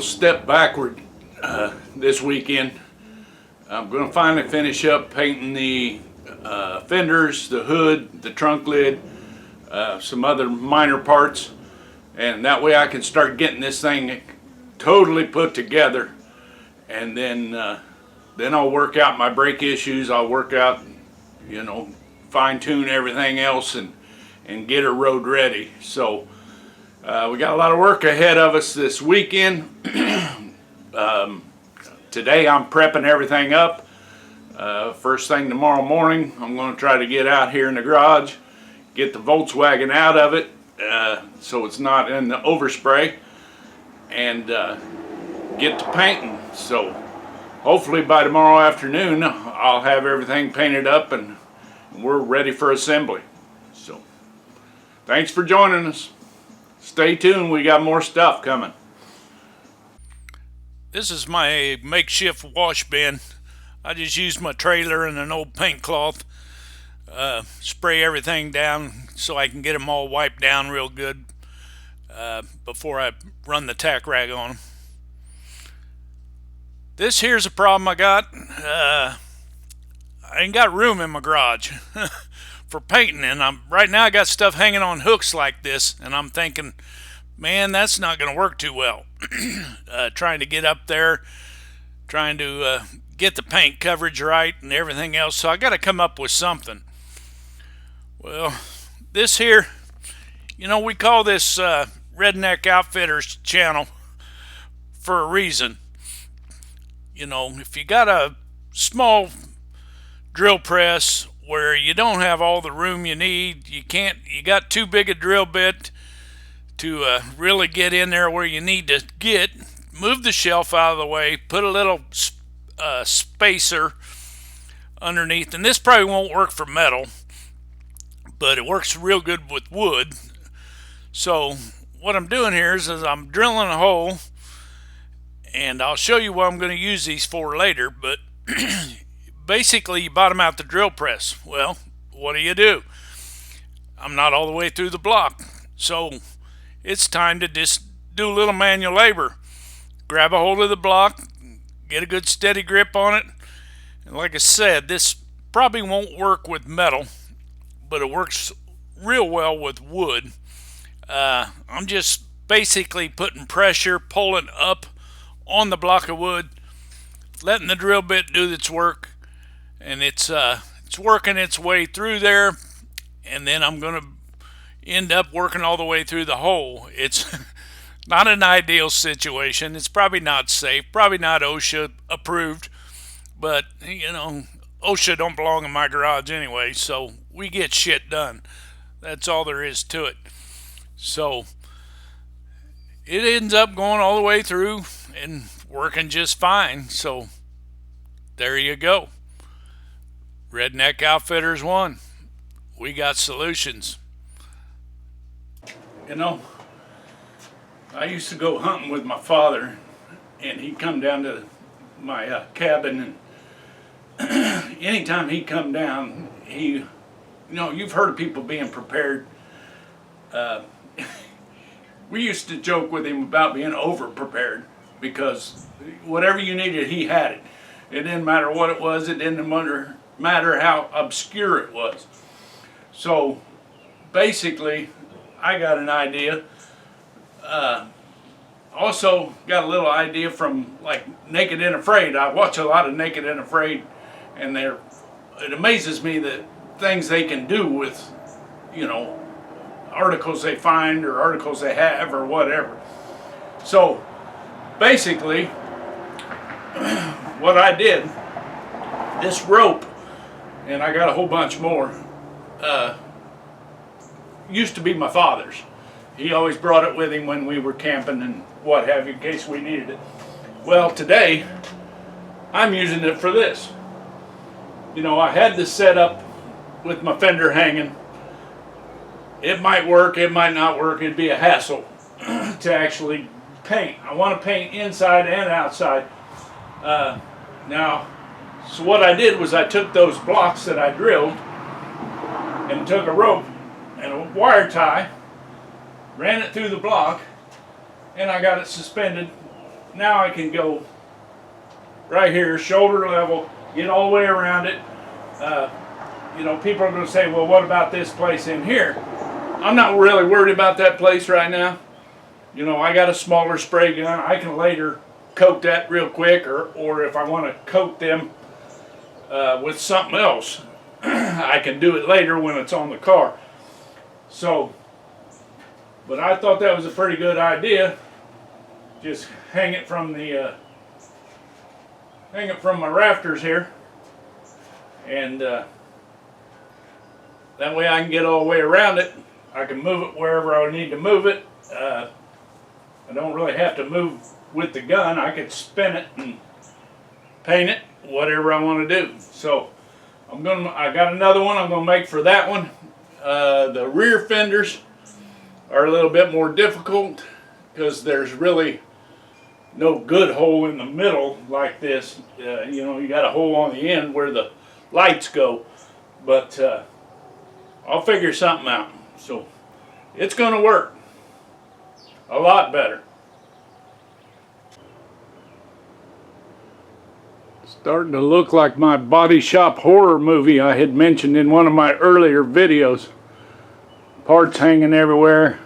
step backward this weekend. I'm going to finally finish up painting the fenders, the hood, the trunk lid, some other minor parts, and that way I can start getting this thing totally put together. And then I'll work out my brake issues. I'll work out, fine tune everything else and get her road ready. So we got a lot of work ahead of us this weekend. Today I'm prepping everything up. First thing tomorrow morning, I'm going to try to get out here in the garage, get the Volkswagen out of it so it's not in the overspray, and get to painting. So hopefully by tomorrow afternoon I'll have everything painted up and we're ready for assembly. So thanks for joining us. Stay tuned, we got more stuff coming. This is my makeshift wash bin. I just used my trailer and an old paint cloth, spray everything down so I can get them all wiped down real good before I run the tack rag on them. This here's a problem I got. I ain't got room in my garage for painting, and right now I got stuff hanging on hooks like this, and I'm thinking, man, that's not going to work too well. Trying to get up there, trying to get the paint coverage right and everything else, so I got to come up with something. Well, this here, we call this Redneck Outfitters channel for a reason. If you got a small drill press where you don't have all the room you need, you got too big a drill bit to really get in there where you need to get, move the shelf out of the way, put a little spacer underneath, and this probably won't work for metal, but it works real good with wood. So what I'm doing here is I'm drilling a hole, and I'll show you what I'm going to use these for later, but basically you bottom out the drill press. Well, what do? I'm not all the way through the block, so it's time to just do a little manual labor. Grab a hold of the block, get a good steady grip on it, and like I said, this probably won't work with metal, but it works real well with wood. I'm just basically putting pressure, pulling up on the block of wood, letting the drill bit do its work, and it's working its way through there, and then I'm going to end up working all the way through the hole. It's not an ideal situation. It's probably not safe, probably not OSHA approved, but OSHA don't belong in my garage anyway, so we get shit done. That's all there is to it. So it ends up going all the way through and working just fine. So there you go. Redneck Outfitters 1. We got solutions. I used to go hunting with my father, and he'd come down to my cabin, and anytime he'd come down, you've heard of people being prepared. We used to joke with him about being over-prepared, because whatever you needed, he had it. It didn't matter what it was. It didn't matter how obscure it was. So basically, I got an idea. Also got a little idea from like Naked and Afraid. I watch a lot of Naked and Afraid, and it amazes me the things they can do with, articles they find or articles they have or whatever. So basically, what I did, this rope, and I got a whole bunch more, used to be my father's. He always brought it with him when we were camping and what have you, in case we needed it. Well, today, I'm using it for this. I had this set up with my fender hanging. It might work, it might not work. It'd be a hassle to actually paint. I want to paint inside and outside. So what I did was I took those blocks that I drilled and took a rope and a wire tie, ran it through the block, and I got it suspended now I can go right here, shoulder level, get all the way around it. You know, people are going to say, well, what about this place in here? I'm not really worried about that place right now. You know, I got a smaller spray gun. I can later coat that real quick, or if I want to coat them with something else, I can do it later when it's on the car. So, but I thought that was a pretty good idea. Just hang it from the hang it from my rafters here, and that way I can get all the way around it. I can move it wherever I need to move it. I don't really have to move with the gun. I could spin it and paint it, whatever I want to do. So I got another one I'm going to make for that one. The rear fenders are a little bit more difficult because there's really no good hole in the middle like this. You know, you got a hole on the end where the lights go, but I'll figure something out. So it's going to work a lot better. Starting to look like my body shop horror movie I had mentioned in one of my earlier videos. Parts hanging everywhere.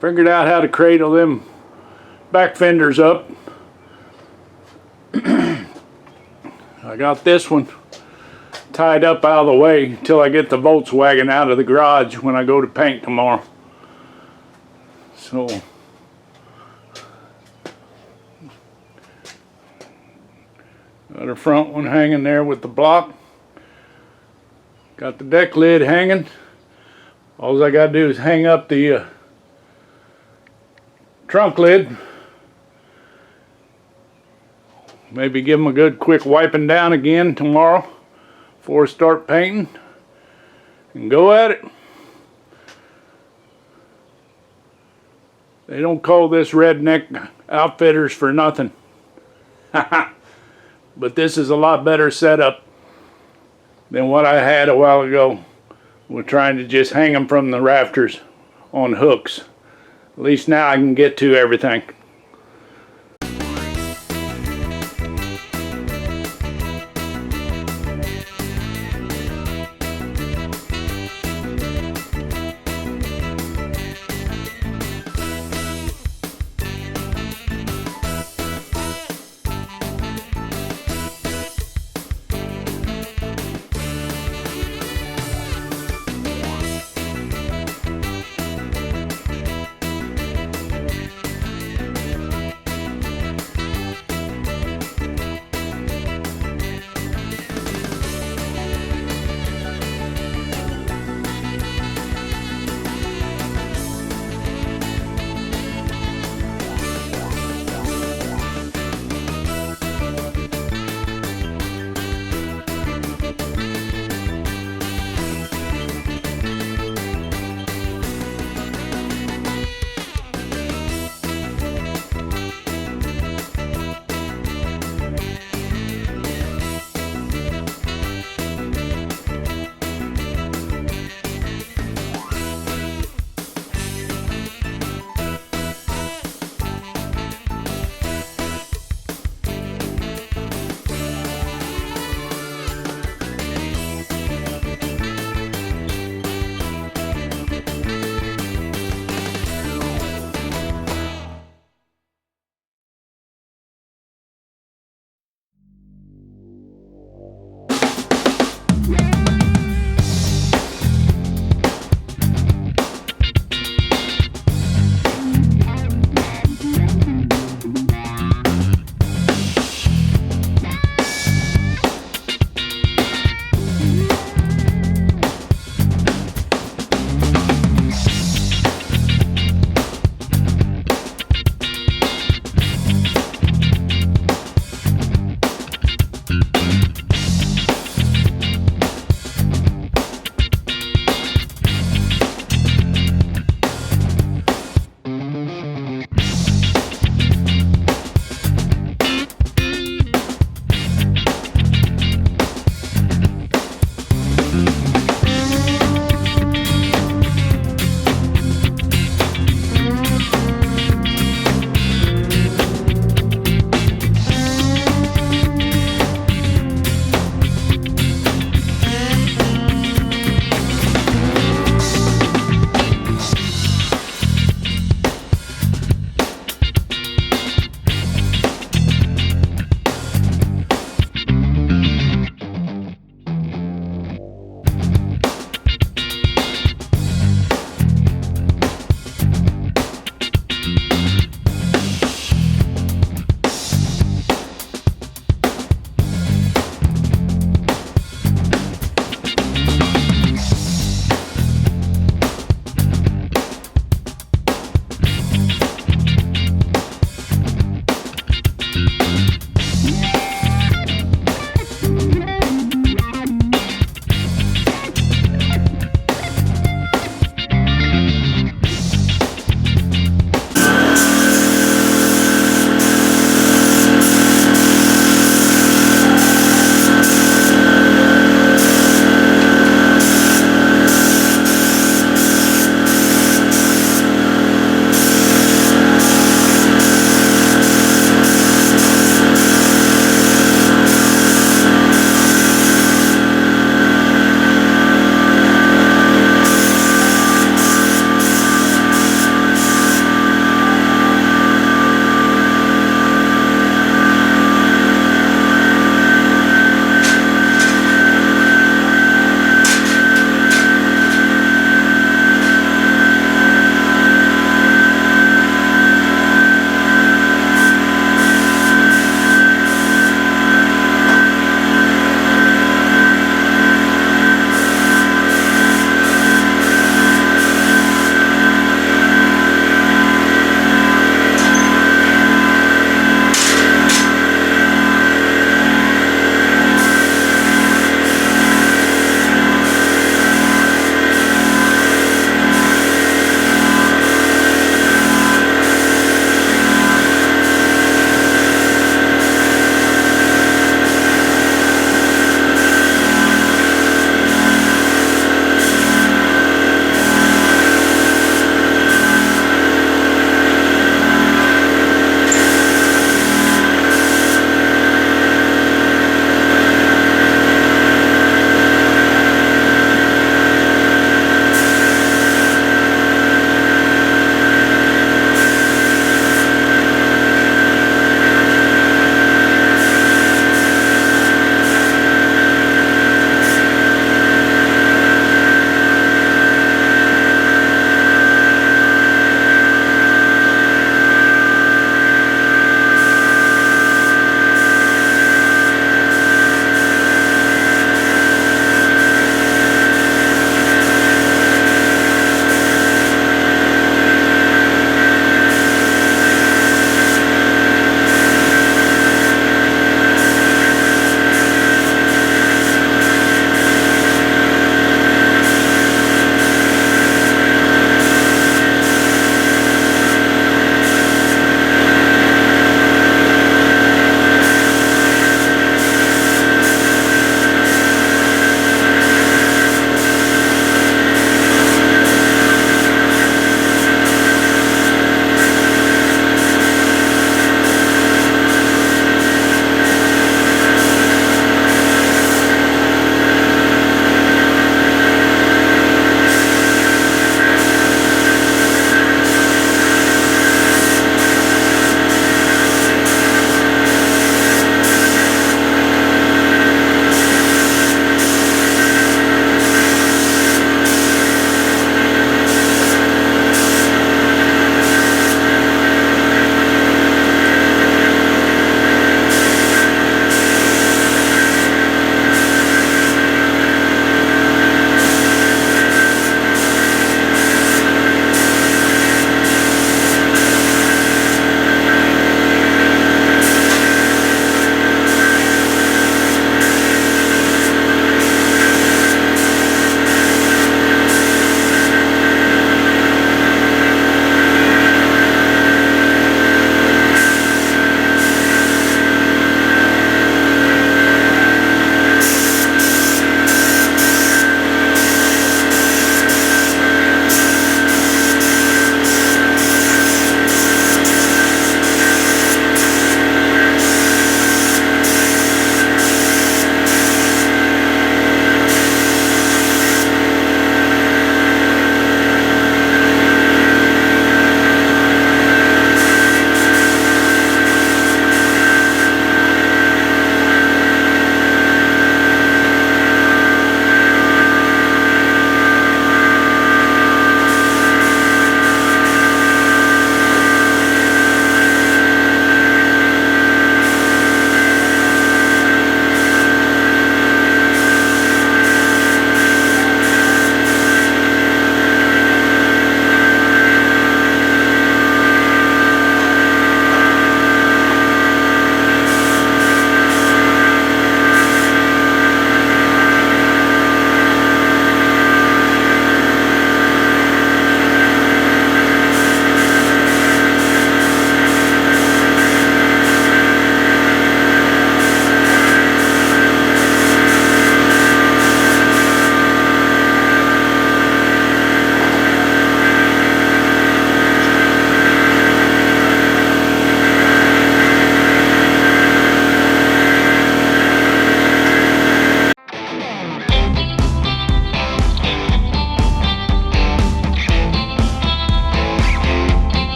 Figured out how to cradle them back fenders up. I got this one tied up out of the way until I get the Volkswagen out of the garage when I go to paint tomorrow. So got a front one hanging there with the block. Got the deck lid hanging. All I gotta do is hang up the trunk lid. Maybe give them a good quick wiping down again tomorrow before I start painting, and go at it. They don't call this redneck outfitters for nothing. But this is a lot better setup than what I had a while ago. We're trying to just hang them from the rafters on hooks. At least now I can get to everything.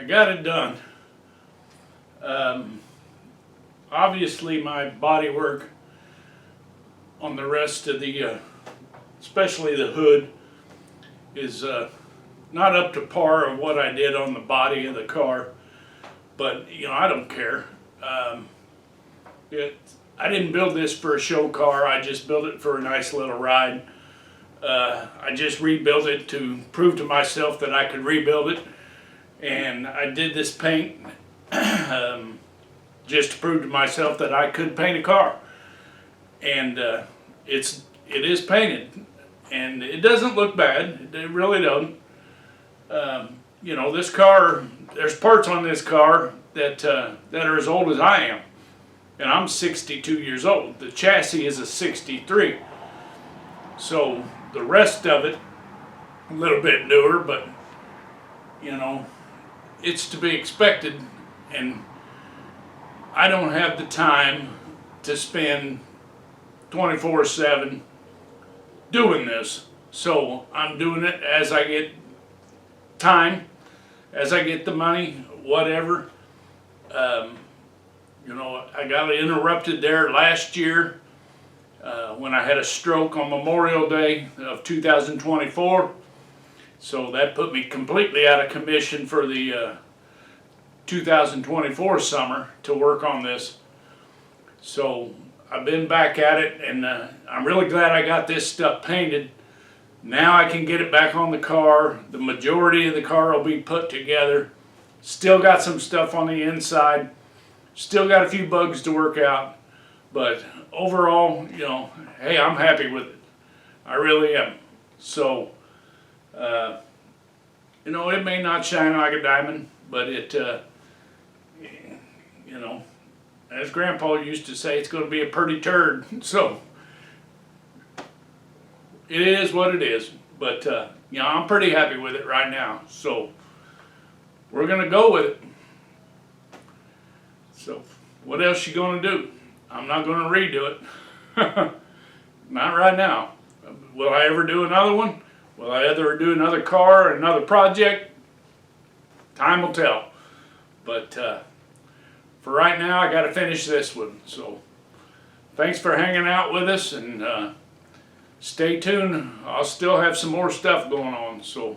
got it done. Obviously my body work on the rest of the, especially the hood, is not up to par of what I did on the body of the car, but you know, I don't care. I didn't build this for a show car, I just built it for a nice little ride. I just rebuilt it to prove to myself that I could rebuild it, and I did this paint just to prove to myself that I could paint a car. And it is painted, and it doesn't look bad. It really doesn't. You know, this car, there's parts on this car that are as old as I am, and I'm 62 years old. The chassis is a 63, so the rest of it a little bit newer, but you know, it's to be expected, and I don't have the time to spend 24/7 doing this, so I'm doing it as I get time, as I get the money, whatever. You know, I got interrupted there last year when I had a stroke on Memorial Day of 2024, so that put me completely out of commission for the 2024 summer to work on this. So I've been back at it, and I'm really glad I got this stuff painted. Now I can get it back on the car. The majority of the car will be put together. Still got some stuff on the inside. Still got a few bugs to work out. But overall, you know, hey, I'm happy with it. I really am. So, you know, it may not shine like a diamond, but it, you know, as Grandpa used to say, it's going to be a pretty turd. So it is what it is. But you know, I'm pretty happy with it right now. So we're going to go with it. So what else you going to do? I'm not going to redo it. Not right now. Will I ever do another one? Will I ever do another car or another project? Time will tell. But for right now, I got to finish this one. So thanks for hanging out with us, and stay tuned. I'll still have some more stuff going on. So